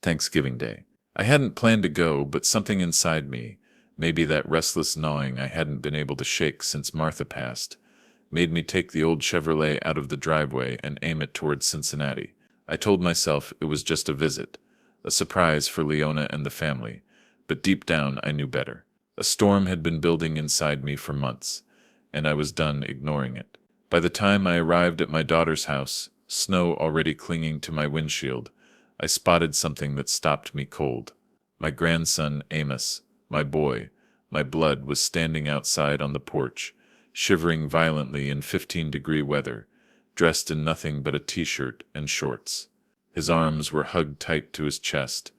Thanksgiving Day. I hadn't planned to go, but something inside me, maybe that restless gnawing I hadn't been able to shake since Martha passed, made me take the old Chevrolet out of the driveway and aim it towards Cincinnati. I told myself it was just a visit, a surprise for Leona and the family, but deep down I knew better. A storm had been building inside me for months, and I was done ignoring it. By the time I arrived at my daughter's house, snow already clinging to my windshield, I spotted something that stopped me cold. My grandson, Amos, my boy, my blood, was standing outside on the porch, shivering violently in 15-degree weather, dressed in nothing but a t-shirt and shorts. His arms were hugged tight to his chest,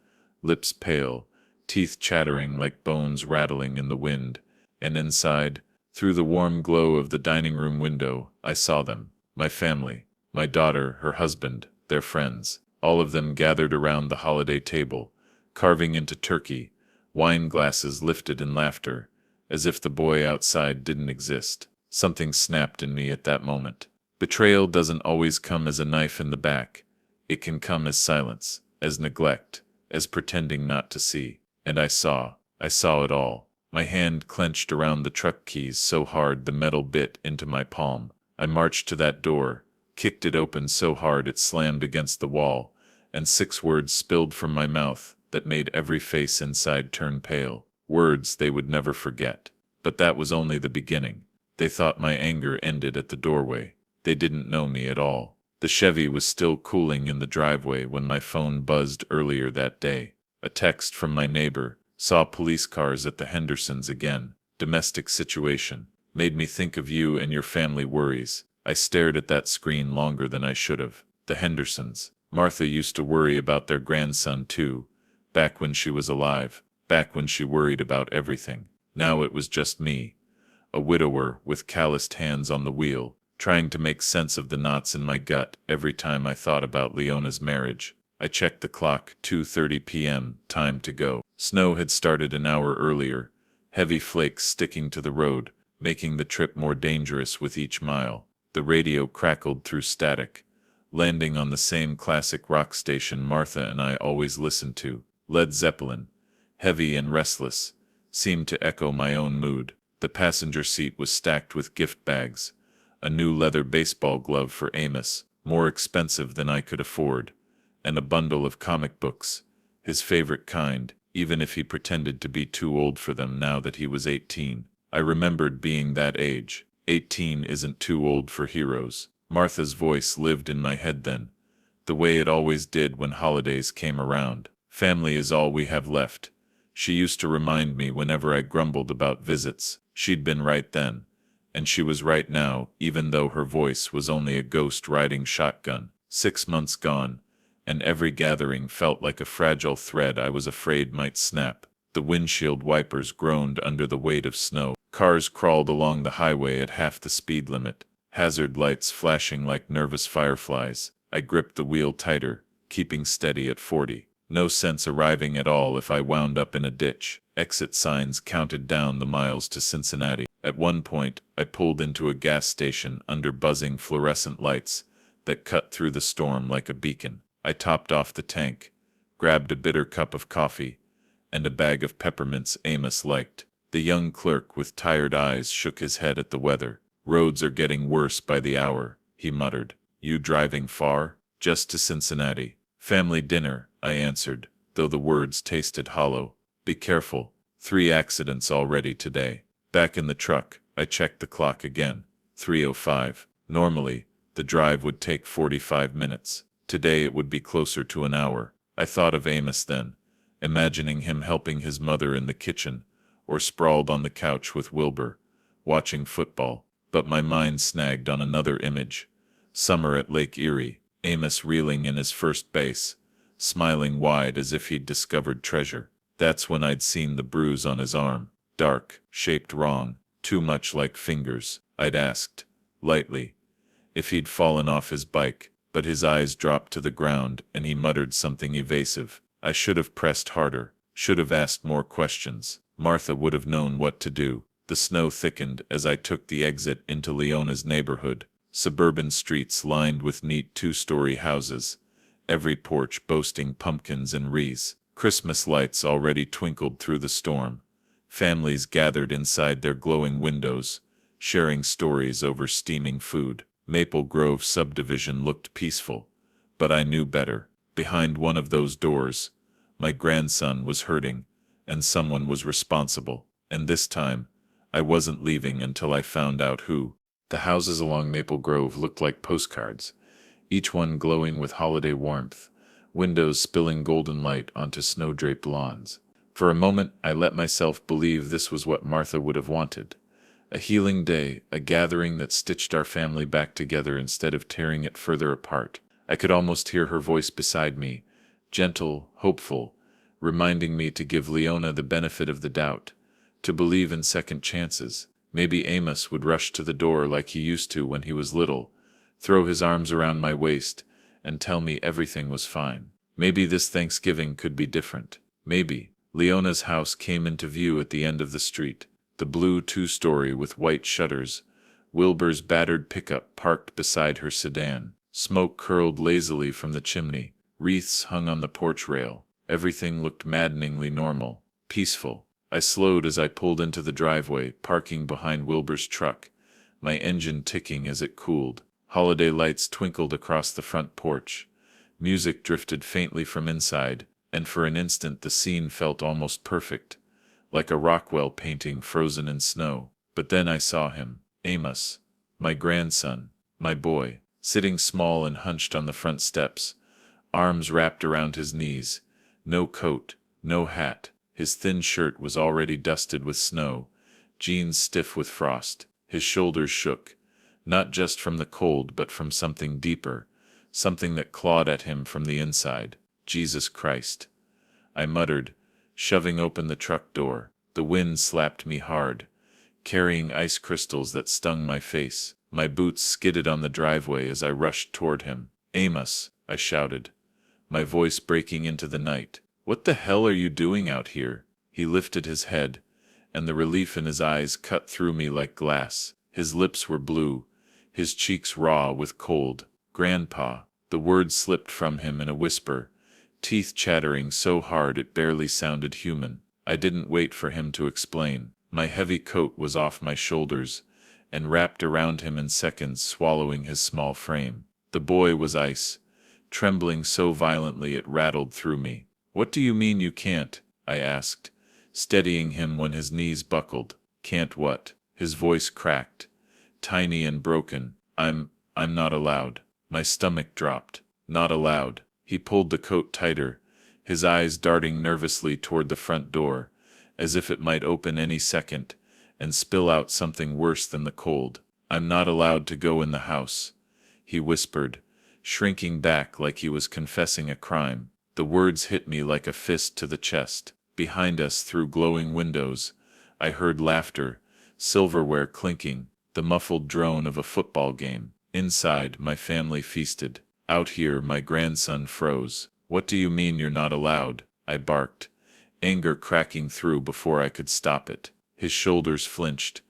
lips pale, teeth chattering like bones rattling in the wind, and inside, through the warm glow of the dining room window, I saw them, my family, my daughter, her husband, their friends, all of them gathered around the holiday table, carving into turkey, wine glasses lifted in laughter, as if the boy outside didn't exist. Something snapped in me at that moment. Betrayal doesn't always come as a knife in the back. It can come as silence, as neglect, as pretending not to see. And I saw it all. My hand clenched around the truck keys so hard the metal bit into my palm. I marched to that door, kicked it open so hard it slammed against the wall, and 6 words spilled from my mouth that made every face inside turn pale. Words they would never forget. But that was only the beginning. They thought my anger ended at the doorway. They didn't know me at all. The Chevy was still cooling in the driveway when my phone buzzed earlier that day. A text from my neighbor. Saw police cars at the Hendersons again. Domestic situation. Made me think of you and your family worries. I stared at that screen longer than I should have. The Hendersons. Martha used to worry about their grandson too. Back when she was alive. Back when she worried about everything. Now it was just me. A widower with calloused hands on the wheel, trying to make sense of the knots in my gut every time I thought about Leona's marriage. I checked the clock, 2:30 p.m., time to go. Snow had started an hour earlier, heavy flakes sticking to the road, making the trip more dangerous with each mile. The radio crackled through static, landing on the same classic rock station Martha and I always listened to. Led Zeppelin, heavy and restless, seemed to echo my own mood. The passenger seat was stacked with gift bags, a new leather baseball glove for Amos, more expensive than I could afford, and a bundle of comic books, his favorite kind, even if he pretended to be too old for them now that he was 18. I remembered being that age. 18 isn't too old for heroes. Martha's voice lived in my head then, the way it always did when holidays came around. Family is all we have left. She used to remind me whenever I grumbled about visits. She'd been right then, and she was right now, even though her voice was only a ghost riding shotgun. 6 months gone, and every gathering felt like a fragile thread I was afraid might snap. The windshield wipers groaned under the weight of snow. Cars crawled along the highway at half the speed limit, hazard lights flashing like nervous fireflies. I gripped the wheel tighter, keeping steady at 40. No sense arriving at all if I wound up in a ditch. Exit signs counted down the miles to Cincinnati. At one point, I pulled into a gas station under buzzing fluorescent lights that cut through the storm like a beacon. I topped off the tank, grabbed a bitter cup of coffee, and a bag of peppermints Amos liked. The young clerk with tired eyes shook his head at the weather. "Roads are getting worse by the hour," he muttered. "You driving far?" "Just to Cincinnati. Family dinner," I answered, though the words tasted hollow. "Be careful. 3 accidents already today." Back in the truck, I checked the clock again. 3:05. Normally, the drive would take 45 minutes. Today it would be closer to an hour. I thought of Amos then, imagining him helping his mother in the kitchen, or sprawled on the couch with Wilbur, watching football. But my mind snagged on another image. Summer at Lake Erie, Amos reeling in his first base, smiling wide as if he'd discovered treasure. That's when I'd seen the bruise on his arm. Dark, shaped wrong, too much like fingers. I'd asked, lightly, if he'd fallen off his bike, but his eyes dropped to the ground and he muttered something evasive. I should have pressed harder, should have asked more questions. Martha would have known what to do. The snow thickened as I took the exit into Leona's neighborhood. Suburban streets lined with neat 2-story houses, every porch boasting pumpkins and wreaths. Christmas lights already twinkled through the storm. Families gathered inside their glowing windows, sharing stories over steaming food. Maple Grove subdivision looked peaceful, but I knew better. Behind one of those doors, my grandson was hurting, and someone was responsible. And this time, I wasn't leaving until I found out who. The houses along Maple Grove looked like postcards, each one glowing with holiday warmth, windows spilling golden light onto snow-draped lawns. For a moment, I let myself believe this was what Martha would have wanted. A healing day, a gathering that stitched our family back together instead of tearing it further apart. I could almost hear her voice beside me, gentle, hopeful, reminding me to give Leona the benefit of the doubt, to believe in second chances. Maybe Amos would rush to the door like he used to when he was little, throw his arms around my waist, and tell me everything was fine. Maybe this Thanksgiving could be different. Maybe. Leona's house came into view at the end of the street, the blue two-story with white shutters, Wilbur's battered pickup parked beside her sedan. Smoke curled lazily from the chimney, wreaths hung on the porch rail. Everything looked maddeningly normal, peaceful. I slowed as I pulled into the driveway, parking behind Wilbur's truck, my engine ticking as it cooled. Holiday lights twinkled across the front porch. Music drifted faintly from inside, and for an instant the scene felt almost perfect, like a Rockwell painting frozen in snow. But then I saw him, Amos, my grandson, my boy, sitting small and hunched on the front steps, arms wrapped around his knees, no coat, no hat. His thin shirt was already dusted with snow, jeans stiff with frost. His shoulders shook, not just from the cold but from something deeper, something that clawed at him from the inside. Jesus Christ, I muttered, shoving open the truck door. The wind slapped me hard, carrying ice crystals that stung my face. My boots skidded on the driveway as I rushed toward him. Amos, I shouted, my voice breaking into the night. What the hell are you doing out here? He lifted his head, and the relief in his eyes cut through me like glass. His lips were blue, his cheeks raw with cold. Grandpa, the word slipped from him in a whisper, teeth chattering so hard it barely sounded human. I didn't wait for him to explain. My heavy coat was off my shoulders, and wrapped around him in seconds, swallowing his small frame. The boy was ice, trembling so violently it rattled through me. What do you mean you can't? I asked, steadying him when his knees buckled. Can't what? His voice cracked, tiny and broken. I'm not allowed. My stomach dropped. Not allowed. He pulled the coat tighter, his eyes darting nervously toward the front door, as if it might open any second and spill out something worse than the cold. I'm not allowed to go in the house, he whispered, shrinking back like he was confessing a crime. The words hit me like a fist to the chest. Behind us, through glowing windows, I heard laughter, silverware clinking, the muffled drone of a football game. Inside, my family feasted. Out here, my grandson froze. What do you mean you're not allowed? I barked, anger cracking through before I could stop it. His shoulders flinched,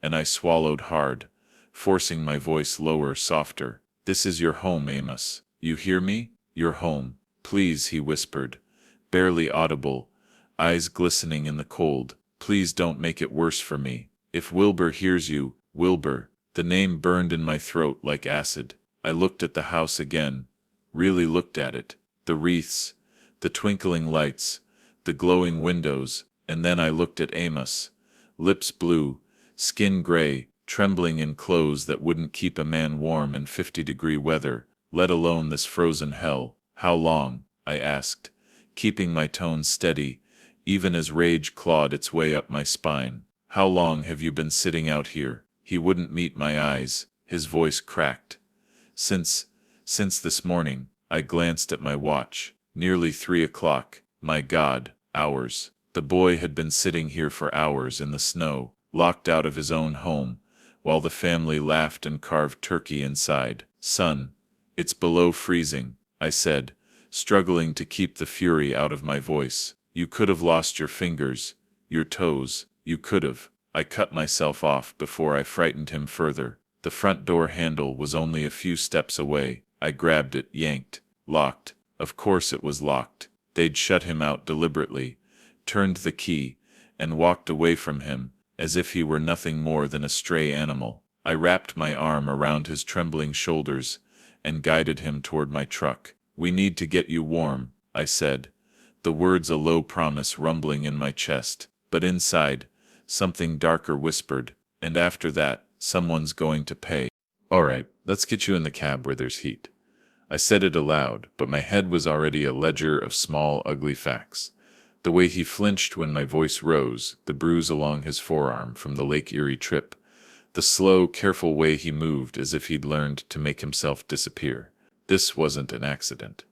and I swallowed hard, forcing my voice lower, softer. This is your home, Amos. You hear me? Your home. Please, he whispered, barely audible, eyes glistening in the cold. Please don't make it worse for me. If Wilbur hears you, Wilbur. The name burned in my throat like acid. I looked at the house again, really looked at it. The wreaths, the twinkling lights, the glowing windows, and then I looked at Amos, lips blue, skin gray, trembling in clothes that wouldn't keep a man warm in 50-degree weather, let alone this frozen hell. How long? I asked, keeping my tone steady, even as rage clawed its way up my spine. How long have you been sitting out here? He wouldn't meet my eyes, his voice cracked. Since this morning. I glanced at my watch. Nearly 3 o'clock. My God, hours. The boy had been sitting here for hours in the snow, locked out of his own home, while the family laughed and carved turkey inside. Son, it's below freezing, I said, struggling to keep the fury out of my voice. You could have lost your fingers, your toes, you could have. I cut myself off before I frightened him further. The front door handle was only a few steps away. I grabbed it, yanked, locked. Of course it was locked. They'd shut him out deliberately, turned the key, and walked away from him, as if he were nothing more than a stray animal. I wrapped my arm around his trembling shoulders and guided him toward my truck. "We need to get you warm," I said, the words a low promise rumbling in my chest. But inside, something darker whispered, "And after that, someone's going to pay." "All right, let's get you in the cab where there's heat." I said it aloud, but my head was already a ledger of small, ugly facts. The way he flinched when my voice rose, the bruise along his forearm from the Lake Erie trip, the slow, careful way he moved as if he'd learned to make himself disappear. This wasn't an accident.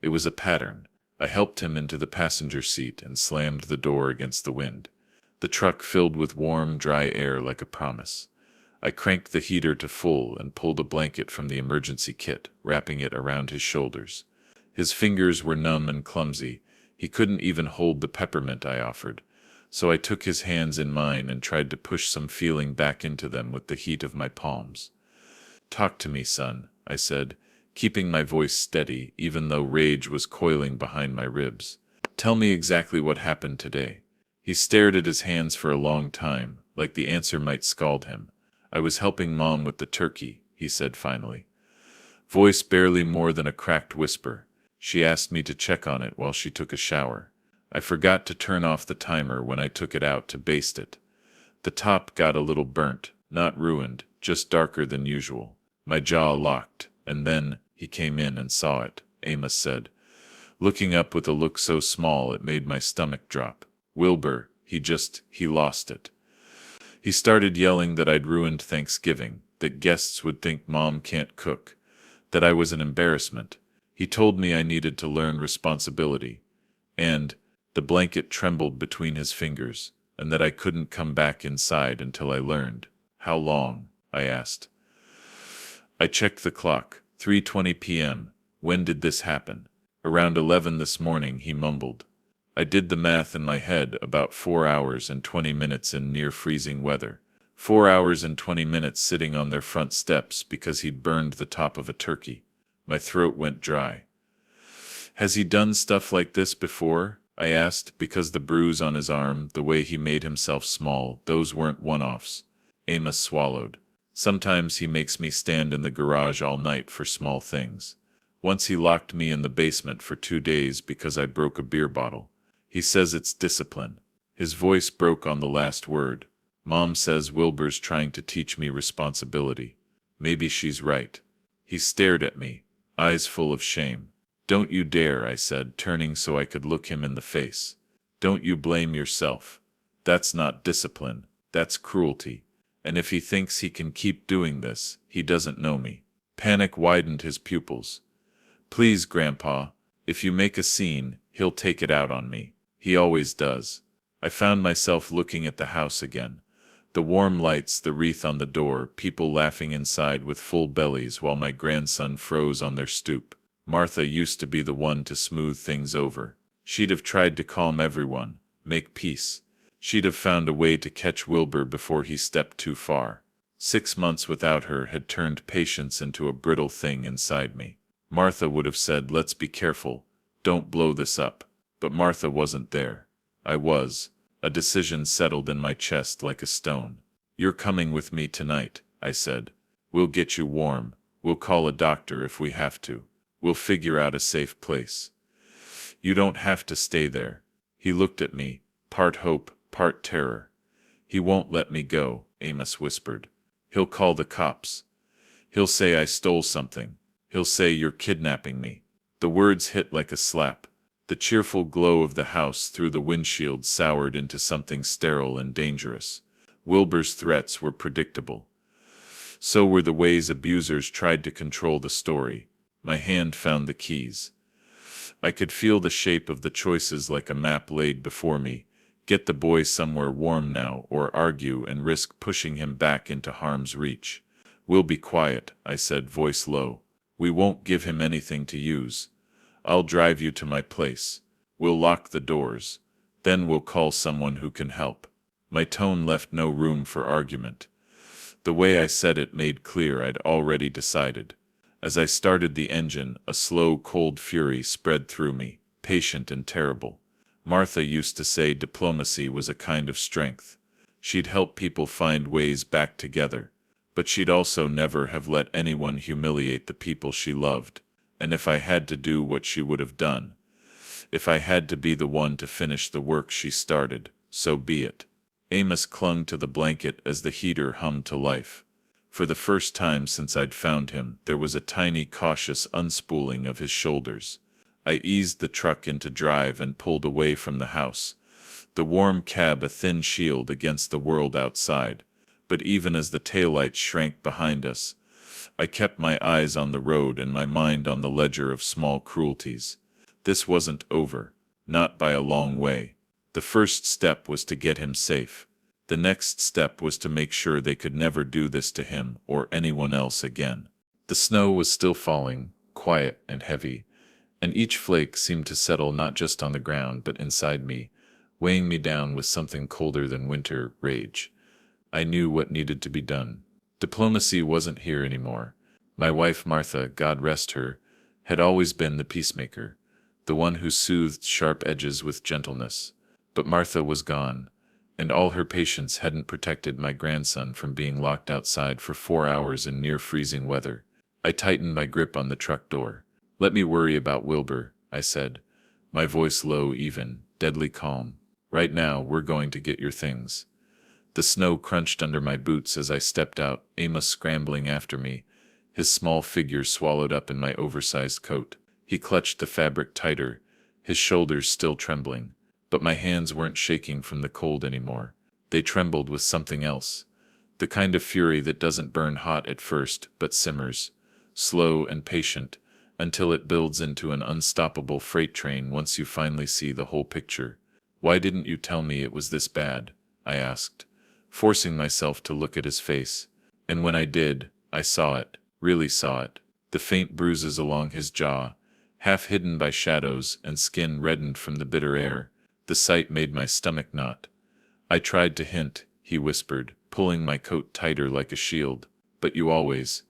It was a pattern. I helped him into the passenger seat and slammed the door against the wind. The truck filled with warm, dry air like a promise. I cranked the heater to full and pulled a blanket from the emergency kit, wrapping it around his shoulders. His fingers were numb and clumsy. He couldn't even hold the peppermint I offered, so I took his hands in mine and tried to push some feeling back into them with the heat of my palms. "Talk to me, son," I said, keeping my voice steady even though rage was coiling behind my ribs. "Tell me exactly what happened today." He stared at his hands for a long time, like the answer might scald him. "I was helping Mom with the turkey," he said finally. Voice barely more than a cracked whisper. "She asked me to check on it while she took a shower. I forgot to turn off the timer when I took it out to baste it. The top got a little burnt, not ruined, just darker than usual." My jaw locked, and then he came in and saw it, Amos said, looking up with a look so small it made my stomach drop. "Wilbur, he lost it. He started yelling that I'd ruined Thanksgiving, that guests would think Mom can't cook, that I was an embarrassment. He told me I needed to learn responsibility, and the blanket trembled between his fingers, and that I couldn't come back inside until I learned." "How long?" I asked. I checked the clock. 3:20 p.m. "When did this happen?" "Around 11 this morning," he mumbled. I did the math in my head, about 4 hours and 20 minutes in near-freezing weather. 4 hours and 20 minutes sitting on their front steps because he'd burned the top of a turkey. My throat went dry. "Has he done stuff like this before?" I asked, because the bruise on his arm, the way he made himself small, those weren't one-offs. Amos swallowed. "Sometimes he makes me stand in the garage all night for small things. Once he locked me in the basement for 2 days because I broke a beer bottle. He says it's discipline." His voice broke on the last word. "Mom says Wilbur's trying to teach me responsibility. Maybe she's right." He stared at me, eyes full of shame. "Don't you dare," I said, turning so I could look him in the face. "Don't you blame yourself. That's not discipline, that's cruelty. And if he thinks he can keep doing this, he doesn't know me." Panic widened his pupils. "Please, Grandpa, if you make a scene, he'll take it out on me. He always does." I found myself looking at the house again. The warm lights, the wreath on the door, people laughing inside with full bellies while my grandson froze on their stoop. Martha used to be the one to smooth things over. She'd have tried to calm everyone, make peace. She'd have found a way to catch Wilbur before he stepped too far. 6 months without her had turned patience into a brittle thing inside me. Martha would have said, "Let's be careful, don't blow this up." But Martha wasn't there. I was. A decision settled in my chest like a stone. "You're coming with me tonight," I said. "We'll get you warm. We'll call a doctor if we have to. We'll figure out a safe place. You don't have to stay there." He looked at me, part hope, part terror. "He won't let me go," Amos whispered. "He'll call the cops. He'll say I stole something. He'll say you're kidnapping me." The words hit like a slap. The cheerful glow of the house through the windshield soured into something sterile and dangerous. Wilbur's threats were predictable. So were the ways abusers tried to control the story. My hand found the keys. I could feel the shape of the choices like a map laid before me. Get the boy somewhere warm now, or argue and risk pushing him back into harm's reach. "We'll be quiet," I said, voice low. "We won't give him anything to use. I'll drive you to my place. We'll lock the doors. Then we'll call someone who can help." My tone left no room for argument. The way I said it made clear I'd already decided. As I started the engine, a slow, cold fury spread through me, patient and terrible. Martha used to say diplomacy was a kind of strength. She'd help people find ways back together, but she'd also never have let anyone humiliate the people she loved. And if I had to do what she would have done, if I had to be the one to finish the work she started, so be it. Amos clung to the blanket as the heater hummed to life. For the first time since I'd found him, there was a tiny, cautious unspooling of his shoulders. I eased the truck into drive and pulled away from the house, the warm cab a thin shield against the world outside. But even as the taillights shrank behind us, I kept my eyes on the road and my mind on the ledger of small cruelties. This wasn't over, not by a long way. The first step was to get him safe. The next step was to make sure they could never do this to him or anyone else again. The snow was still falling, quiet and heavy, and each flake seemed to settle not just on the ground but inside me, weighing me down with something colder than winter rage. I knew what needed to be done. Diplomacy wasn't here anymore. My wife Martha, God rest her, had always been the peacemaker, the one who soothed sharp edges with gentleness. But Martha was gone, and all her patience hadn't protected my grandson from being locked outside for 4 hours in near-freezing weather. I tightened my grip on the truck door. "Let me worry about Wilbur," I said, my voice low, even, deadly calm. "Right now, we're going to get your things." The snow crunched under my boots as I stepped out, Amos scrambling after me, his small figure swallowed up in my oversized coat. He clutched the fabric tighter, his shoulders still trembling. But my hands weren't shaking from the cold anymore. They trembled with something else. The kind of fury that doesn't burn hot at first, but simmers, slow and patient, until it builds into an unstoppable freight train once you finally see the whole picture. "Why didn't you tell me it was this bad?" I asked, forcing myself to look at his face. And when I did, I saw it, really saw it. The faint bruises along his jaw, half hidden by shadows and skin reddened from the bitter air. The sight made my stomach knot. "I tried to hint," he whispered, pulling my coat tighter like a shield. "But you always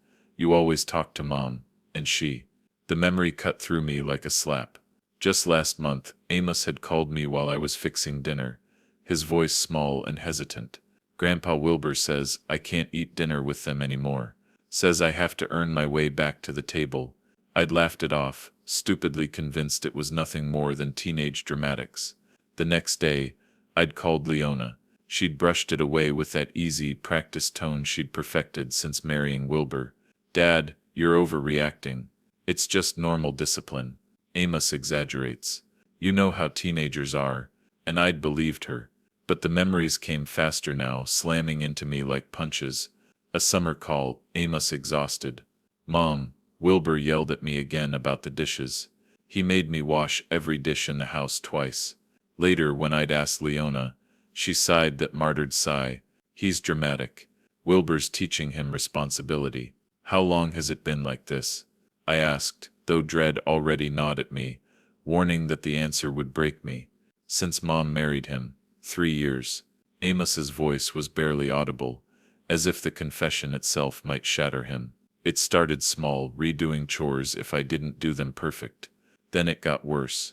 talked to Mom, and she." The memory cut through me like a slap. Just last month, Amos had called me while I was fixing dinner, his voice small and hesitant. "Grandpa Wilbur says I can't eat dinner with them anymore. Says I have to earn my way back to the table." I'd laughed it off, stupidly convinced it was nothing more than teenage dramatics. The next day, I'd called Leona. She'd brushed it away with that easy, practiced tone she'd perfected since marrying Wilbur. "Dad, you're overreacting. It's just normal discipline. Amos exaggerates. You know how teenagers are." And I'd believed her. But the memories came faster now, slamming into me like punches. A summer call, Amos exhausted. "Mom," Wilbur yelled at me again about the dishes. He made me wash every dish in the house twice. Later, when I'd asked Leona, she sighed that martyred sigh. "He's dramatic. Wilbur's teaching him responsibility." "How long has it been like this?" I asked, though dread already gnawed at me, warning that the answer would break me. "Since Mom married him. 3 years. Amos's voice was barely audible, as if the confession itself might shatter him. "It started small, redoing chores if I didn't do them perfect. Then it got worse.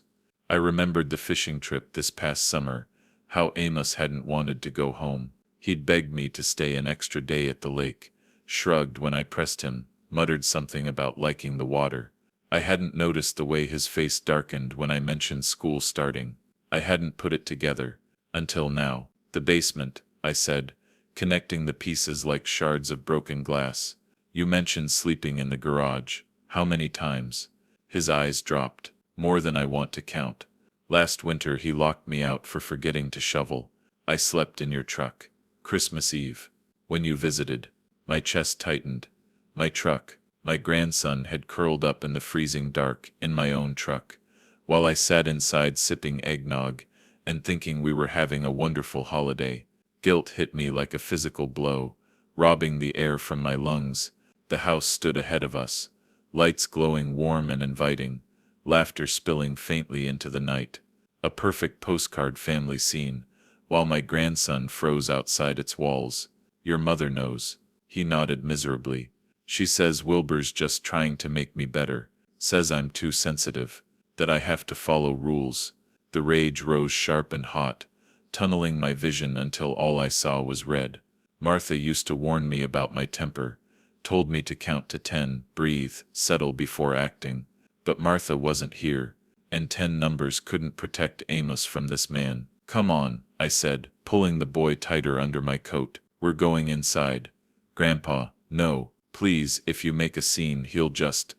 I remembered the fishing trip this past summer, how Amos hadn't wanted to go home. He'd begged me to stay an extra day at the lake, shrugged when I pressed him, muttered something about liking the water. I hadn't noticed the way his face darkened when I mentioned school starting. I hadn't put it together, until now. "The basement," I said, connecting the pieces like shards of broken glass. "You mentioned sleeping in the garage. How many times?" His eyes dropped. "More than I want to count. Last winter he locked me out for forgetting to shovel. I slept in your truck. Christmas Eve, when you visited." My chest tightened. My truck. My grandson had curled up in the freezing dark in my own truck, while I sat inside sipping eggnog and thinking we were having a wonderful holiday. Guilt hit me like a physical blow, robbing the air from my lungs. The house stood ahead of us, lights glowing warm and inviting, laughter spilling faintly into the night. A perfect postcard family scene, while my grandson froze outside its walls. "Your mother knows." He nodded miserably. She says Wilbur's just trying to make me better, says I'm too sensitive, that I have to follow rules. The rage rose sharp and hot, tunneling my vision until all I saw was red. Martha used to warn me about my temper, told me to count to 10, breathe, settle before acting. But Martha wasn't here, and 10 numbers couldn't protect Amos from this man. Come on, I said, pulling the boy tighter under my coat. We're going inside. Grandpa, no, please, if you make a scene he'll just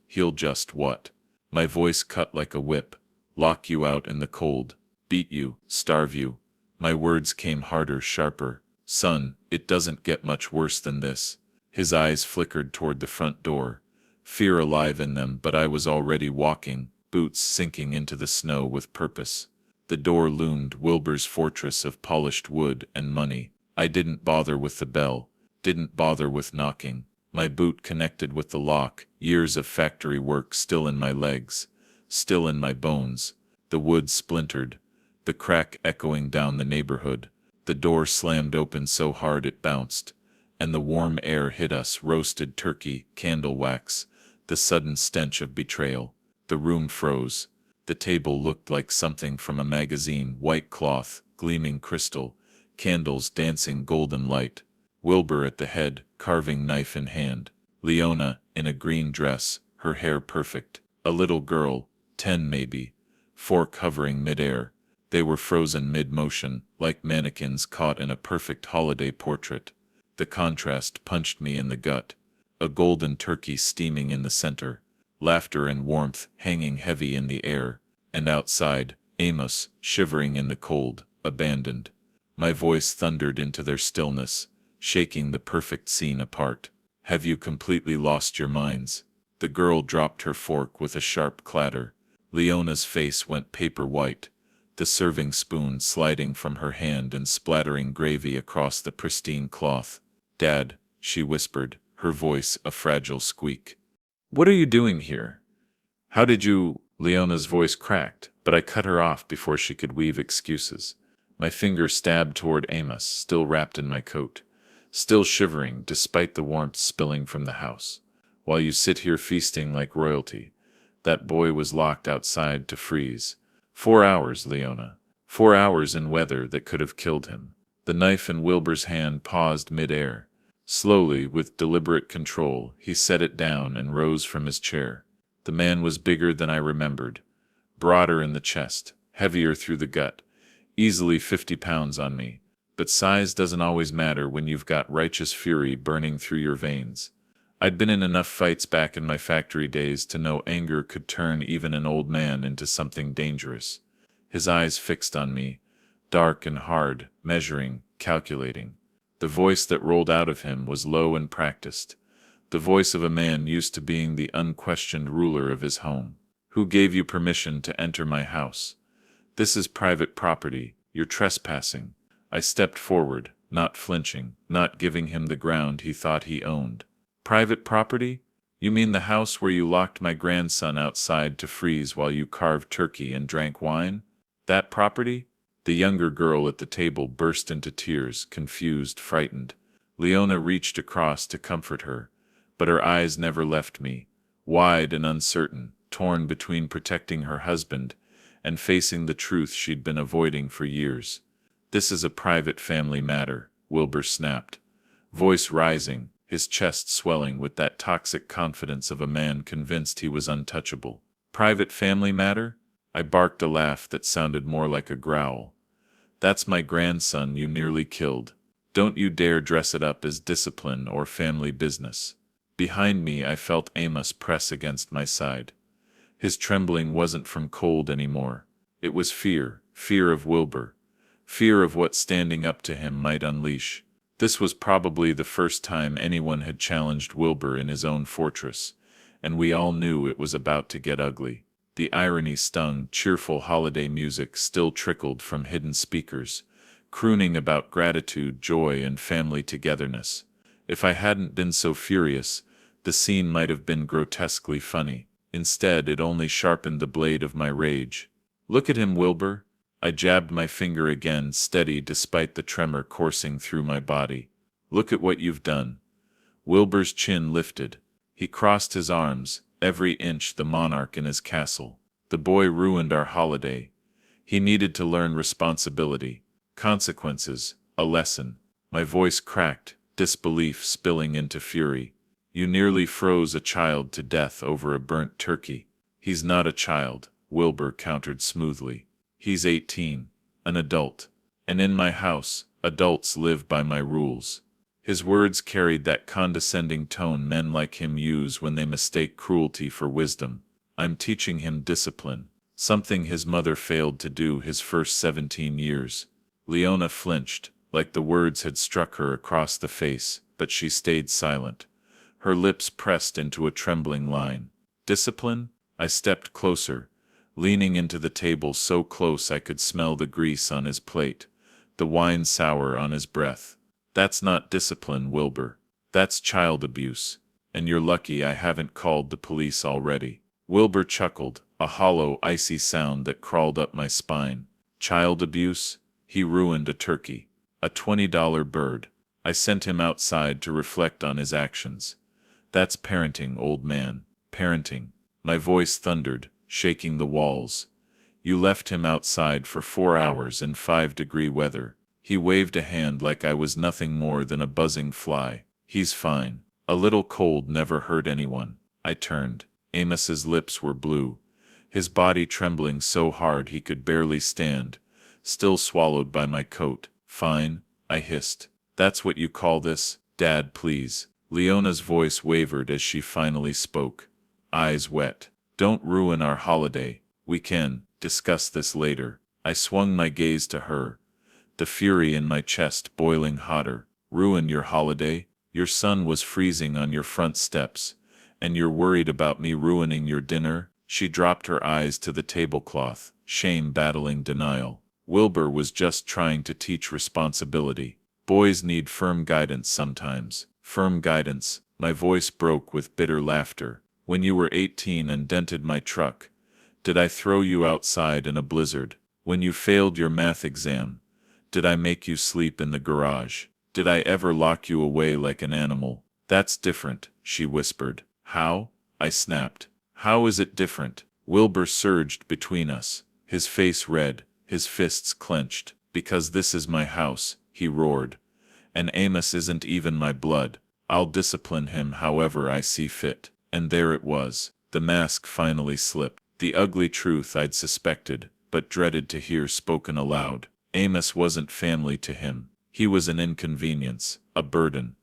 what? My voice cut like a whip. Lock you out in the cold. Beat you, starve you. My words came harder, sharper. Son, it doesn't get much worse than this. His eyes flickered toward the front door, fear alive in them, but I was already walking, boots sinking into the snow with purpose. The door loomed, Wilbur's fortress of polished wood and money. I didn't bother with the bell, didn't bother with knocking. My boot connected with the lock, years of factory work still in my legs, still in my bones. The wood splintered, the crack echoing down the neighborhood. The door slammed open so hard it bounced, and the warm air hit us, roasted turkey, candle wax, the sudden stench of betrayal. The room froze. The table looked like something from a magazine, white cloth, gleaming crystal, candles dancing golden light. Wilbur at the head, carving knife in hand. Leona, in a green dress, her hair perfect. A little girl, 10 maybe, fork hovering midair. They were frozen mid-motion, like mannequins caught in a perfect holiday portrait. The contrast punched me in the gut. A golden turkey steaming in the center, laughter and warmth hanging heavy in the air, and outside, Amos, shivering in the cold, abandoned. My voice thundered into their stillness, shaking the perfect scene apart. Have you completely lost your minds? The girl dropped her fork with a sharp clatter. Leona's face went paper white, the serving spoon sliding from her hand and splattering gravy across the pristine cloth. Dad, she whispered, her voice a fragile squeak. What are you doing here? How did you? Leona's voice cracked, but I cut her off before she could weave excuses. My finger stabbed toward Amos, still wrapped in my coat, still shivering despite the warmth spilling from the house. While you sit here feasting like royalty, that boy was locked outside to freeze. 4 hours, Leona. 4 hours in weather that could have killed him. The knife in Wilbur's hand paused mid-air. Slowly, with deliberate control, he set it down and rose from his chair. The man was bigger than I remembered, broader in the chest, heavier through the gut, easily 50 pounds on me. But size doesn't always matter when you've got righteous fury burning through your veins. I'd been in enough fights back in my factory days to know anger could turn even an old man into something dangerous. His eyes fixed on me, dark and hard, measuring, calculating. The voice that rolled out of him was low and practiced, the voice of a man used to being the unquestioned ruler of his home. Who gave you permission to enter my house? This is private property. You're trespassing. I stepped forward, not flinching, not giving him the ground he thought he owned. Private property? You mean the house where you locked my grandson outside to freeze while you carved turkey and drank wine? That property? The younger girl at the table burst into tears, confused, frightened. Leona reached across to comfort her, but her eyes never left me, wide and uncertain, torn between protecting her husband and facing the truth she'd been avoiding for years. This is a private family matter, Wilbur snapped, voice rising, his chest swelling with that toxic confidence of a man convinced he was untouchable. Private family matter? I barked a laugh that sounded more like a growl. That's my grandson you nearly killed. Don't you dare dress it up as discipline or family business. Behind me I felt Amos press against my side. His trembling wasn't from cold anymore. It was fear, fear of Wilbur, fear of what standing up to him might unleash. This was probably the first time anyone had challenged Wilbur in his own fortress, and we all knew it was about to get ugly. The irony stung, cheerful holiday music still trickled from hidden speakers, crooning about gratitude, joy, and family togetherness. If I hadn't been so furious, the scene might have been grotesquely funny. Instead, it only sharpened the blade of my rage. Look at him, Wilbur. I jabbed my finger again, steady despite the tremor coursing through my body. Look at what you've done. Wilbur's chin lifted, He crossed his arms, every inch the monarch in his castle. The boy ruined our holiday. He needed to learn responsibility, consequences, a lesson. My voice cracked, disbelief spilling into fury. You nearly froze a child to death over a burnt turkey. He's not a child, Wilbur countered smoothly. He's 18, an adult. And in my house, adults live by my rules. His words carried that condescending tone men like him use when they mistake cruelty for wisdom. I'm teaching him discipline, something his mother failed to do his first 17 years. Leona flinched, like the words had struck her across the face, but she stayed silent. Her lips pressed into a trembling line. Discipline? I stepped closer, leaning into the table so close I could smell the grease on his plate, the wine sour on his breath. That's not discipline, Wilbur. That's child abuse. And you're lucky I haven't called the police already. Wilbur chuckled, a hollow, icy sound that crawled up my spine. Child abuse? He ruined a turkey. A $20 bird. I sent him outside to reflect on his actions. That's parenting, old man. Parenting. My voice thundered, shaking the walls. You left him outside for 4 hours in 5-degree weather. He waved a hand like I was nothing more than a buzzing fly. He's fine. A little cold never hurt anyone. I turned. Amos's lips were blue, his body trembling so hard he could barely stand, still swallowed by my coat. Fine, I hissed. That's what you call this? Dad, please. Leona's voice wavered as she finally spoke. Eyes wet. Don't ruin our holiday. We can discuss this later. I swung my gaze to her, the fury in my chest boiling hotter. Ruin your holiday? Your son was freezing on your front steps, and you're worried about me ruining your dinner? She dropped her eyes to the tablecloth, shame battling denial. Wilbur was just trying to teach responsibility. Boys need firm guidance sometimes. Firm guidance. My voice broke with bitter laughter. When you were 18 and dented my truck, did I throw you outside in a blizzard? When you failed your math exam, did I make you sleep in the garage? Did I ever lock you away like an animal? That's different, she whispered. How? I snapped. How is it different? Wilbur surged between us, his face red, his fists clenched. Because this is my house, he roared. And Amos isn't even my blood. I'll discipline him however I see fit. And there it was. The mask finally slipped. The ugly truth I'd suspected, but dreaded to hear spoken aloud. Amos wasn't family to him. He was an inconvenience, a burden.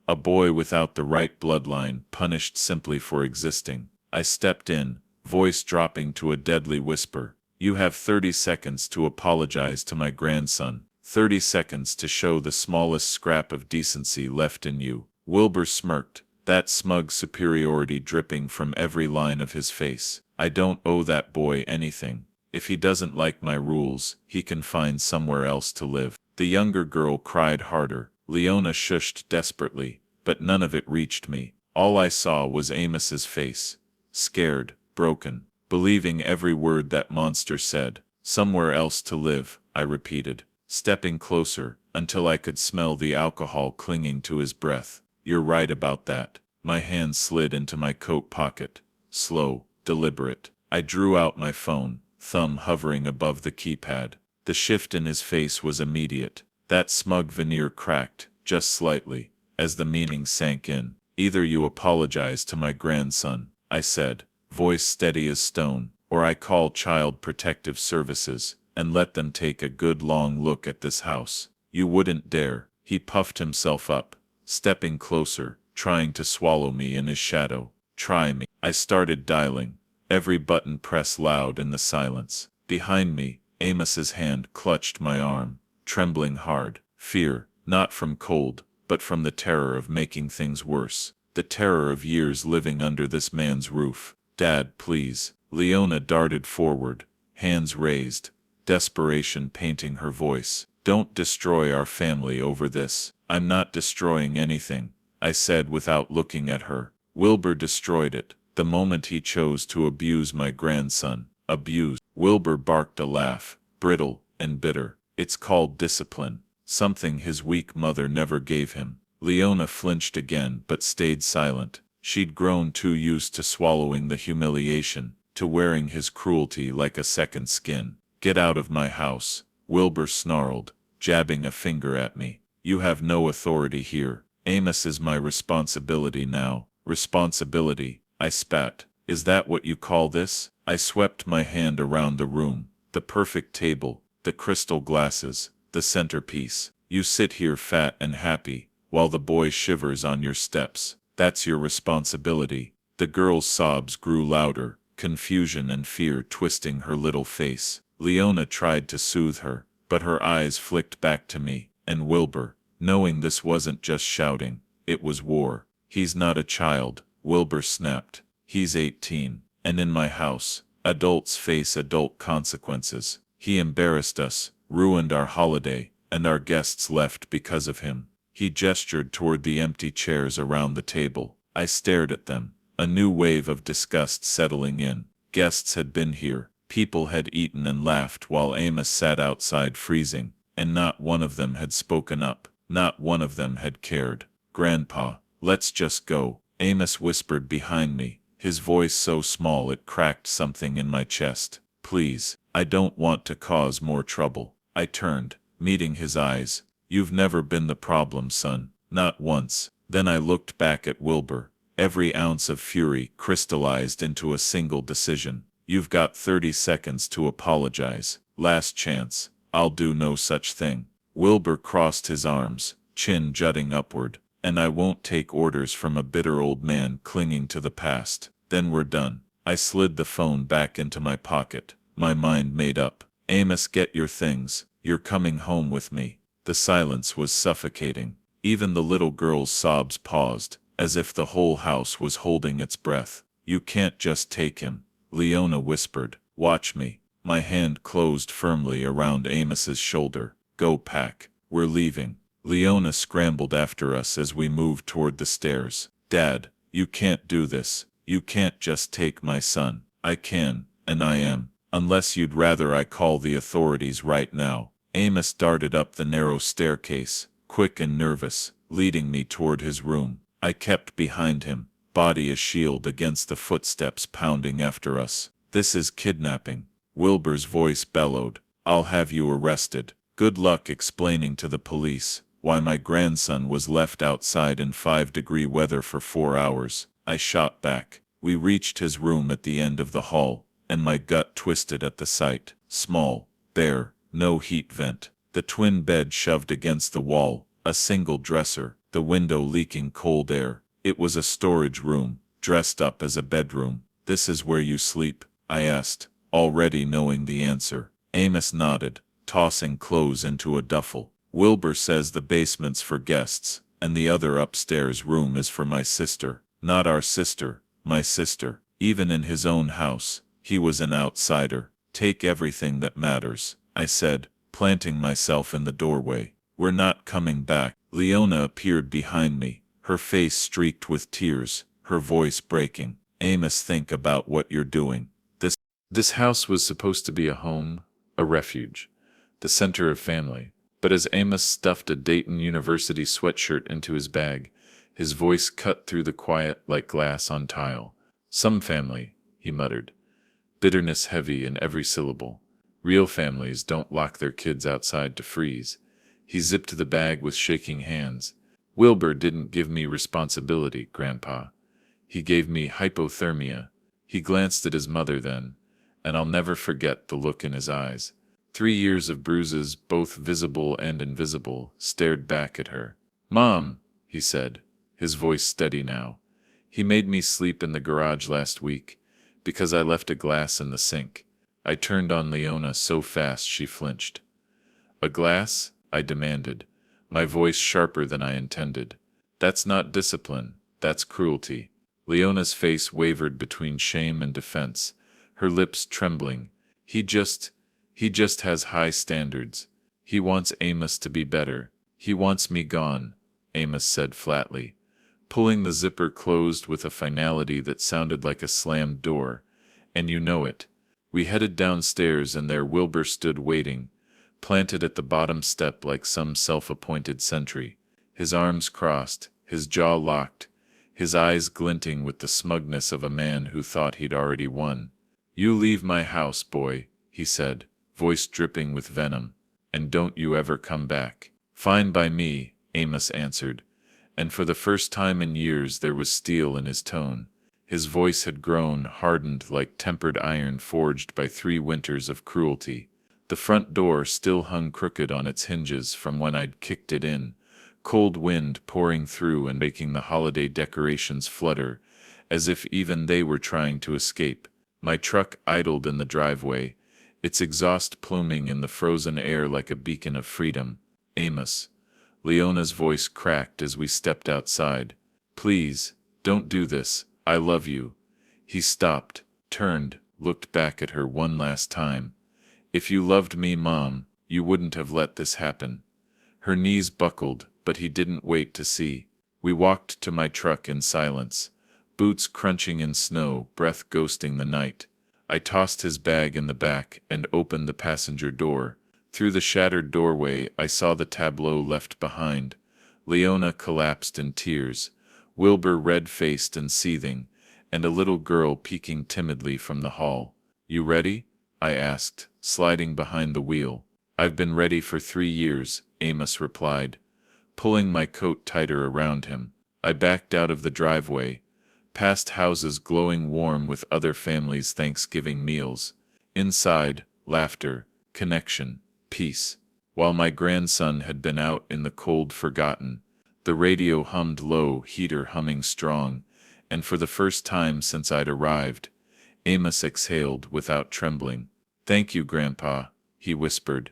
A boy without the right bloodline, punished simply for existing. I stepped in, voice dropping to a deadly whisper. You have 30 seconds to apologize to my grandson. 30 seconds to show the smallest scrap of decency left in you. Wilbur smirked, that smug superiority dripping from every line of his face. I don't owe that boy anything. If he doesn't like my rules, he can find somewhere else to live. The younger girl cried harder. Leona shushed desperately, but none of it reached me. All I saw was Amos's face. Scared, broken, believing every word that monster said. Somewhere else to live, I repeated, stepping closer, until I could smell the alcohol clinging to his breath. You're right about that. My hand slid into my coat pocket. Slow, deliberate. I drew out my phone, thumb hovering above the keypad. The shift in his face was immediate. That smug veneer cracked, just slightly, as the meaning sank in. Either you apologize to my grandson, I said, voice steady as stone, or I call Child Protective Services, and let them take a good long look at this house. You wouldn't dare. He puffed himself up, stepping closer, trying to swallow me in his shadow. Try me. I started dialing, every button pressed loud in the silence. Behind me, Amos's hand clutched my arm, trembling hard. Fear, not from cold, but from the terror of making things worse. The terror of years living under this man's roof. Dad, please. Leona darted forward, hands raised, desperation painting her voice. Don't destroy our family over this. I'm not destroying anything, I said without looking at her. Wilbur destroyed it, the moment he chose to abuse my grandson. Abuse. Wilbur barked a laugh, brittle and bitter. It's called discipline, something his weak mother never gave him. Leona flinched again but stayed silent. She'd grown too used to swallowing the humiliation, to wearing his cruelty like a second skin. "Get out of my house," Wilbur snarled, jabbing a finger at me. "You have no authority here. Amos is my responsibility now." "Responsibility?" I spat. "Is that what you call this?" I swept my hand around the room. "The perfect table, the crystal glasses, the centerpiece. You sit here fat and happy, while the boy shivers on your steps. That's your responsibility." The girl's sobs grew louder, confusion and fear twisting her little face. Leona tried to soothe her, but her eyes flicked back to me, and Wilbur, knowing this wasn't just shouting, it was war. "He's not a child," Wilbur snapped. "He's 18, and in my house, adults face adult consequences. He embarrassed us, ruined our holiday, and our guests left because of him." He gestured toward the empty chairs around the table. I stared at them, a new wave of disgust settling in. Guests had been here. People had eaten and laughed while Amos sat outside freezing, and not one of them had spoken up. Not one of them had cared. "Grandpa, let's just go," Amos whispered behind me, his voice so small it cracked something in my chest. "Please, I don't want to cause more trouble." I turned, meeting his eyes. "You've never been the problem, son. Not once." Then I looked back at Wilbur. Every ounce of fury crystallized into a single decision. "You've got 30 seconds to apologize. Last chance." "I'll do no such thing." Wilbur crossed his arms, chin jutting upward. "And I won't take orders from a bitter old man clinging to the past." "Then we're done." I slid the phone back into my pocket, my mind made up. "Amos, get your things. You're coming home with me." The silence was suffocating. Even the little girl's sobs paused, as if the whole house was holding its breath. "You can't just take him," Leona whispered. "Watch me." My hand closed firmly around Amos's shoulder. "Go pack. We're leaving." Leona scrambled after us as we moved toward the stairs. "Dad, you can't do this. You can't just take my son." "I can, and I am. Unless you'd rather I call the authorities right now." Amos darted up the narrow staircase, quick and nervous, leading me toward his room. I kept behind him, body a shield against the footsteps pounding after us. "This is kidnapping," Wilbur's voice bellowed. "I'll have you arrested. Good luck explaining to the police why my grandson was left outside in 5-degree weather for 4 hours." I shot back. We reached his room at the end of the hall, and my gut twisted at the sight. Small, bare, no heat vent. The twin bed shoved against the wall, a single dresser, the window leaking cold air. It was a storage room, dressed up as a bedroom. "This is where you sleep?" I asked, already knowing the answer. Amos nodded, tossing clothes into a duffel. "Wilbur says the basement's for guests, and the other upstairs room is for my sister." "Not our sister, my sister." Even in his own house, he was an outsider. "Take everything that matters," I said, planting myself in the doorway. "We're not coming back." Leona appeared behind me, her face streaked with tears, her voice breaking. "Amos, think about what you're doing. This house was supposed to be a home, a refuge, the center of family." But as Amos stuffed a Dayton University sweatshirt into his bag, his voice cut through the quiet like glass on tile. "Some family," he muttered, bitterness heavy in every syllable. "Real families don't lock their kids outside to freeze." He zipped the bag with shaking hands. "Wilbur didn't give me responsibility, Grandpa. He gave me hypothermia." He glanced at his mother then, and I'll never forget the look in his eyes. 3 years of bruises, both visible and invisible, stared back at her. "Mom," he said, his voice steady now. "He made me sleep in the garage last week, because I left a glass in the sink." I turned on Leona so fast she flinched. "A glass?" I demanded, my voice sharper than I intended. "That's not discipline, that's cruelty." Leona's face wavered between shame and defense, her lips trembling. He just has high standards. He wants Amos to be better. He wants me gone," Amos said flatly, pulling the zipper closed with a finality that sounded like a slammed door. "And you know it." We headed downstairs, and there Wilbur stood waiting, planted at the bottom step like some self-appointed sentry, his arms crossed, his jaw locked, his eyes glinting with the smugness of a man who thought he'd already won. "You leave my house, boy," he said, voice dripping with venom, "and don't you ever come back." "Fine by me," Amos answered, and for the first time in years there was steel in his tone. His voice had grown hardened like tempered iron forged by 3 winters of cruelty. The front door still hung crooked on its hinges from when I'd kicked it in, cold wind pouring through and making the holiday decorations flutter, as if even they were trying to escape. My truck idled in the driveway, its exhaust pluming in the frozen air like a beacon of freedom. "Amos." Leona's voice cracked as we stepped outside. "Please, don't do this. I love you." He stopped, turned, looked back at her one last time. "If you loved me, Mom, you wouldn't have let this happen." Her knees buckled, but he didn't wait to see. We walked to my truck in silence, boots crunching in snow, breath ghosting the night. I tossed his bag in the back and opened the passenger door. Through the shattered doorway I saw the tableau left behind. Leona collapsed in tears, Wilbur red-faced and seething, and a little girl peeking timidly from the hall. "You ready?" I asked, sliding behind the wheel. "I've been ready for 3 years," Amos replied, pulling my coat tighter around him. I backed out of the driveway, past houses glowing warm with other families' Thanksgiving meals. Inside, laughter, connection, peace. While my grandson had been out in the cold forgotten, the radio hummed low, heater humming strong, and for the first time since I'd arrived, Amos exhaled without trembling. "Thank you, Grandpa," he whispered,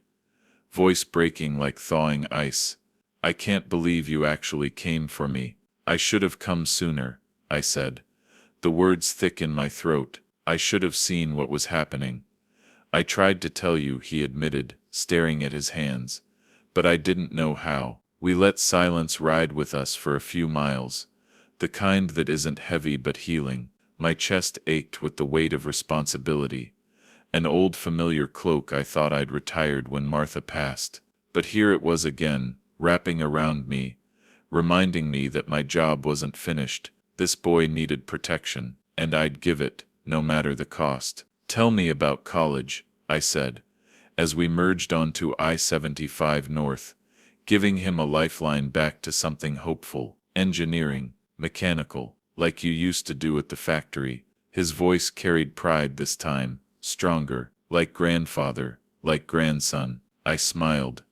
voice breaking like thawing ice. "I can't believe you actually came for me." "I should have come sooner," I said, the words thick in my throat. "I should have seen what was happening." "I tried to tell you," he admitted, staring at his hands, "but I didn't know how." We let silence ride with us for a few miles, the kind that isn't heavy but healing. My chest ached with the weight of responsibility. An old familiar cloak I thought I'd retired when Martha passed. But here it was again, wrapping around me, reminding me that my job wasn't finished. This boy needed protection, and I'd give it, no matter the cost. "Tell me about college," I said, as we merged onto I-75 North, giving him a lifeline back to something hopeful. "Engineering, mechanical, like you used to do at the factory." His voice carried pride this time, stronger, like grandfather, like grandson. I smiled,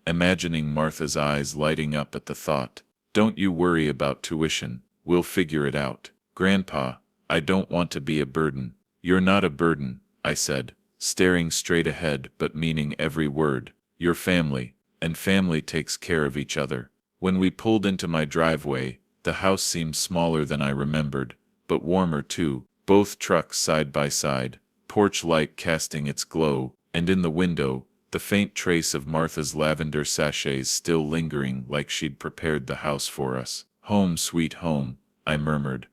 imagining Martha's eyes lighting up at the thought. "Don't you worry about tuition, we'll figure it out." "Grandpa, I don't want to be a burden." "You're not a burden," I said, staring straight ahead but meaning every word. "You're family, and family takes care of each other." When we pulled into my driveway, the house seemed smaller than I remembered, but warmer too. Both trucks side by side, porch light casting its glow, and in the window, the faint trace of Martha's lavender sachets still lingering like she'd prepared the house for us. "Home sweet home," I murmured,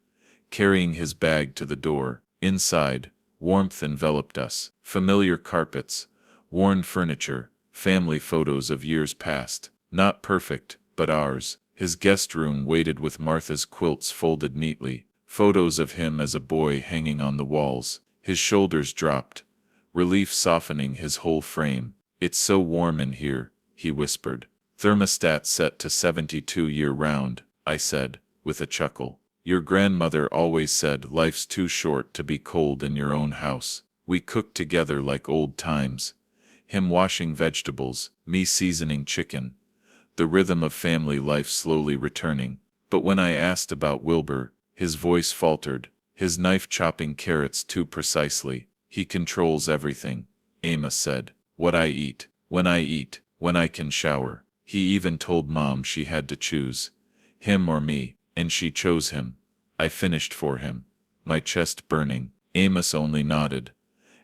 carrying his bag to the door. Inside, warmth enveloped us. Familiar carpets, worn furniture, family photos of years past. Not perfect, but ours. His guest room waited with Martha's quilts folded neatly, photos of him as a boy hanging on the walls. His shoulders dropped, relief softening his whole frame. "It's so warm in here," he whispered. "Thermostat set to 72 year-round," I said, with a chuckle. "Your grandmother always said life's too short to be cold in your own house." We cooked together like old times, him washing vegetables, me seasoning chicken, the rhythm of family life slowly returning. But when I asked about Wilbur, his voice faltered, his knife chopping carrots too precisely. "He controls everything," Amos said. "What I eat, when I can shower." He even told Mom she had to choose, him or me, and she chose him. I finished for him, my chest burning. Amos only nodded,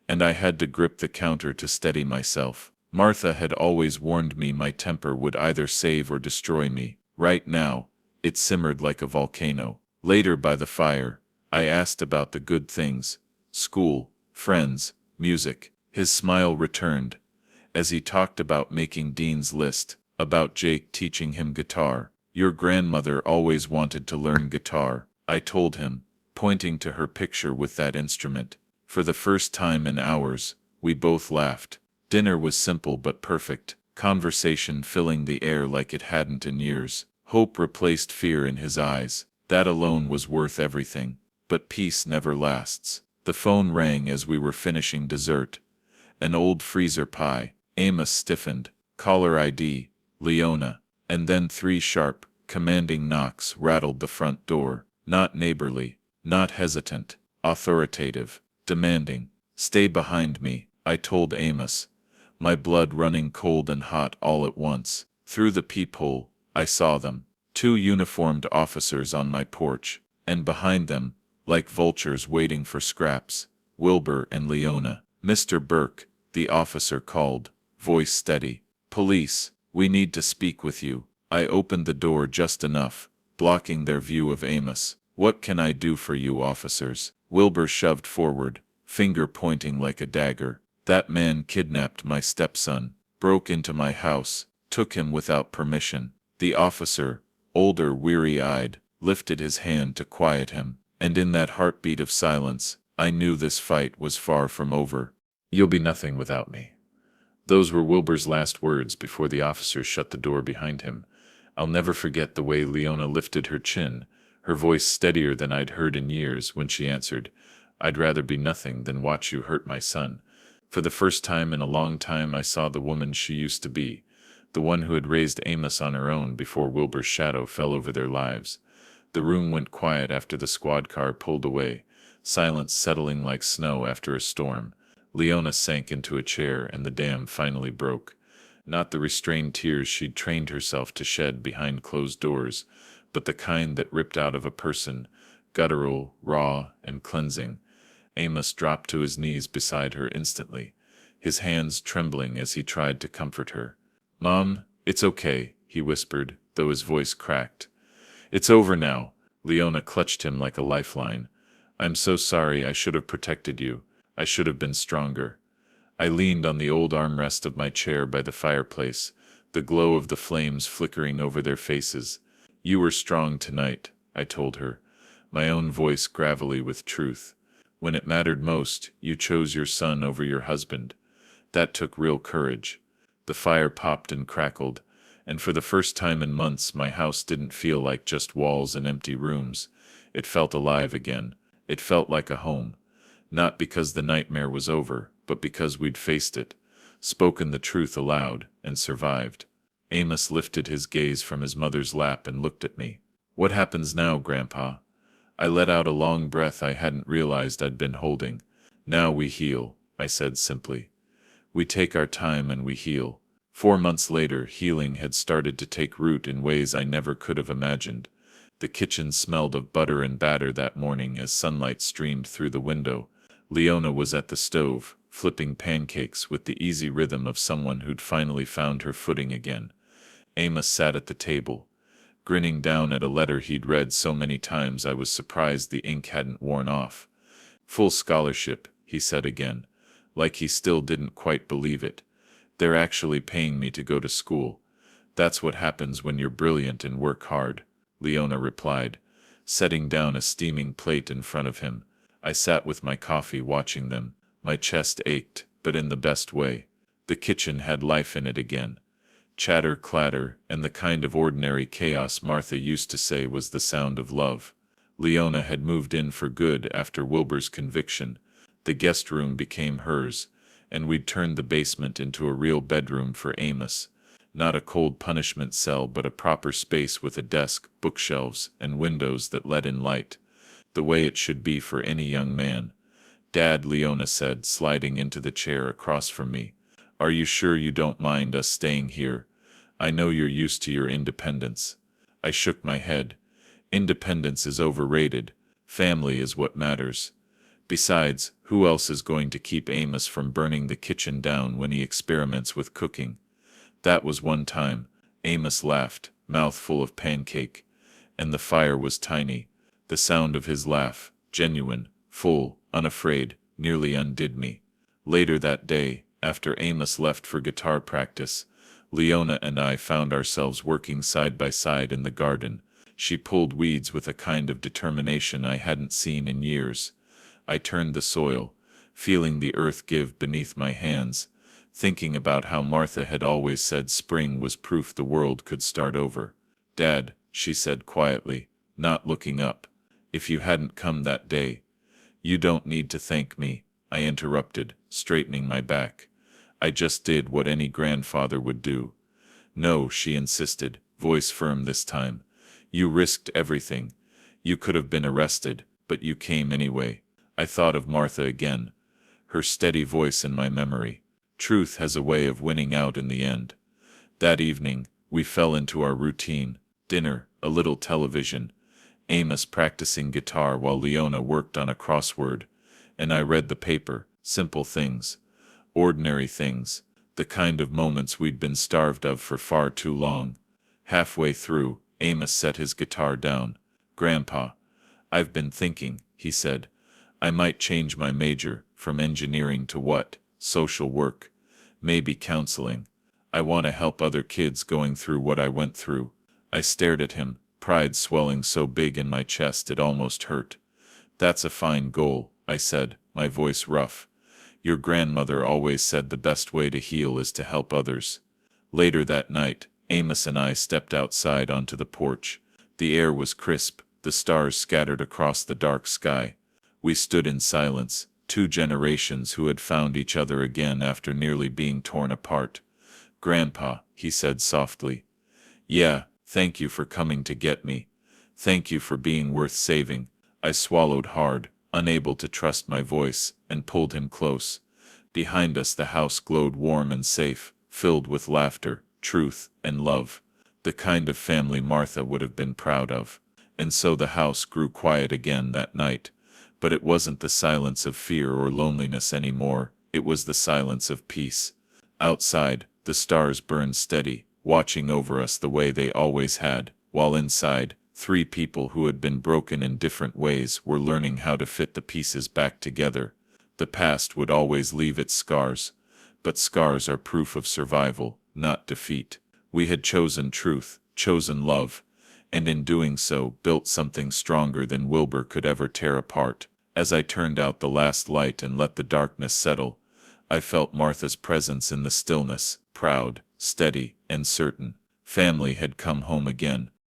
and I had to grip the counter to steady myself. Martha had always warned me my temper would either save or destroy me. Right now, it simmered like a volcano. Later by the fire, I asked about the good things: school, friends, music. His smile returned, as he talked about making Dean's List, about Jake teaching him guitar. "Your grandmother always wanted to learn guitar," I told him, pointing to her picture with that instrument. For the first time in hours, we both laughed. Dinner was simple but perfect, conversation filling the air like it hadn't in years. Hope replaced fear in his eyes. That alone was worth everything. But peace never lasts. The phone rang as we were finishing dessert. An old freezer pie. Amos stiffened. Caller ID, Leona. And then 3 sharp, commanding knocks rattled the front door. Not neighborly, not hesitant, authoritative, demanding. Stay behind me, I told Amos, my blood running cold and hot all at once. Through the peephole, I saw them. 2 uniformed officers on my porch, and behind them, like vultures waiting for scraps, Wilbur and Leona. Mr. Burke, the officer called, voice steady. Police, we need to speak with you. I opened the door just enough, blocking their view of Amos. What can I do for you, officers? Wilbur shoved forward, finger pointing like a dagger. That man kidnapped my stepson, broke into my house, took him without permission. The officer, older, weary-eyed, lifted his hand to quiet him, and in that heartbeat of silence, I knew this fight was far from over. You'll be nothing without me. Those were Wilbur's last words before the officer shut the door behind him. I'll never forget the way Leona lifted her chin, her voice steadier than I'd heard in years, when she answered, I'd rather be nothing than watch you hurt my son. For the first time in a long time I saw the woman she used to be, the one who had raised Amos on her own before Wilbur's shadow fell over their lives. The room went quiet after the squad car pulled away, silence settling like snow after a storm. Leona sank into a chair and the dam finally broke. Not the restrained tears she'd trained herself to shed behind closed doors, but the kind that ripped out of a person, guttural, raw, and cleansing. Amos dropped to his knees beside her instantly, his hands trembling as he tried to comfort her. Mom, it's okay, he whispered, though his voice cracked. It's over now. Leona clutched him like a lifeline. I'm so sorry. I should have protected you. I should have been stronger. I leaned on the old armrest of my chair by the fireplace, the glow of the flames flickering over their faces. You were strong tonight, I told her, my own voice gravelly with truth. When it mattered most, you chose your son over your husband. That took real courage. The fire popped and crackled, and for the first time in months my house didn't feel like just walls and empty rooms. It felt alive again. It felt like a home. Not because the nightmare was over, but because we'd faced it, spoken the truth aloud, and survived. Amos lifted his gaze from his mother's lap and looked at me. What happens now, Grandpa? I let out a long breath I hadn't realized I'd been holding. Now we heal, I said simply. We take our time and we heal. 4 months later, healing had started to take root in ways I never could have imagined. The kitchen smelled of butter and batter that morning as sunlight streamed through the window. Leona was at the stove, flipping pancakes with the easy rhythm of someone who'd finally found her footing again. Amos sat at the table, grinning down at a letter he'd read so many times I was surprised the ink hadn't worn off. Full scholarship, he said again, like he still didn't quite believe it. They're actually paying me to go to school. That's what happens when you're brilliant and work hard, Leona replied, setting down a steaming plate in front of him. I sat with my coffee watching them. My chest ached, but in the best way. The kitchen had life in it again. Chatter, clatter, and the kind of ordinary chaos Martha used to say was the sound of love. Leona had moved in for good after Wilbur's conviction. The guest room became hers, and we'd turned the basement into a real bedroom for Amos. Not a cold punishment cell, but a proper space with a desk, bookshelves, and windows that let in light. The way it should be for any young man. Dad, Leona said, sliding into the chair across from me. Are you sure you don't mind us staying here? I know you're used to your independence. I shook my head. Independence is overrated. Family is what matters. Besides, who else is going to keep Amos from burning the kitchen down when he experiments with cooking? That was one time. Amos laughed, mouth full of pancake. And the fire was tiny. The sound of his laugh, genuine, full, unafraid, nearly undid me. Later that day, after Amos left for guitar practice, Leona and I found ourselves working side by side in the garden, She pulled weeds with a kind of determination I hadn't seen in years. I turned the soil, feeling the earth give beneath my hands, thinking about how Martha had always said spring was proof the world could start over. "Dad," she said quietly, not looking up, "if you hadn't come that day—" "You don't need to thank me," I interrupted, straightening my back. "I just did what any grandfather would do." "No," she insisted, voice firm this time. "You risked everything. You could have been arrested, but you came anyway." I thought of Martha again, her steady voice in my memory. Truth has a way of winning out in the end. That evening, we fell into our routine: dinner, a little television, Amos practicing guitar while Leona worked on a crossword, and I read the paper. Simple things, ordinary things, the kind of moments we'd been starved of for far too long. Halfway through, Amos set his guitar down. "Grandpa, I've been thinking," he said. "I might change my major, from engineering to what? Social work. Maybe counseling. I want to help other kids going through what I went through." I stared at him, pride swelling so big in my chest it almost hurt. "That's a fine goal," I said, my voice rough. "Your grandmother always said the best way to heal is to help others." Later that night, Amos and I stepped outside onto the porch. The air was crisp, the stars scattered across the dark sky. We stood in silence, two generations who had found each other again after nearly being torn apart. "Grandpa," he said softly. "Yeah, thank you for coming to get me. Thank you for being worth saving." I swallowed hard, unable to trust my voice, and pulled him close. Behind us the house glowed warm and safe, filled with laughter, truth, and love. The kind of family Martha would have been proud of. And so the house grew quiet again that night. But it wasn't the silence of fear or loneliness anymore, it was the silence of peace. Outside, the stars burned steady, watching over us the way they always had, while inside, three people who had been broken in different ways were learning how to fit the pieces back together. The past would always leave its scars, but scars are proof of survival, not defeat. We had chosen truth, chosen love, and in doing so built something stronger than Wilbur could ever tear apart. As I turned out the last light and let the darkness settle, I felt Martha's presence in the stillness, proud, steady, and certain. Family had come home again.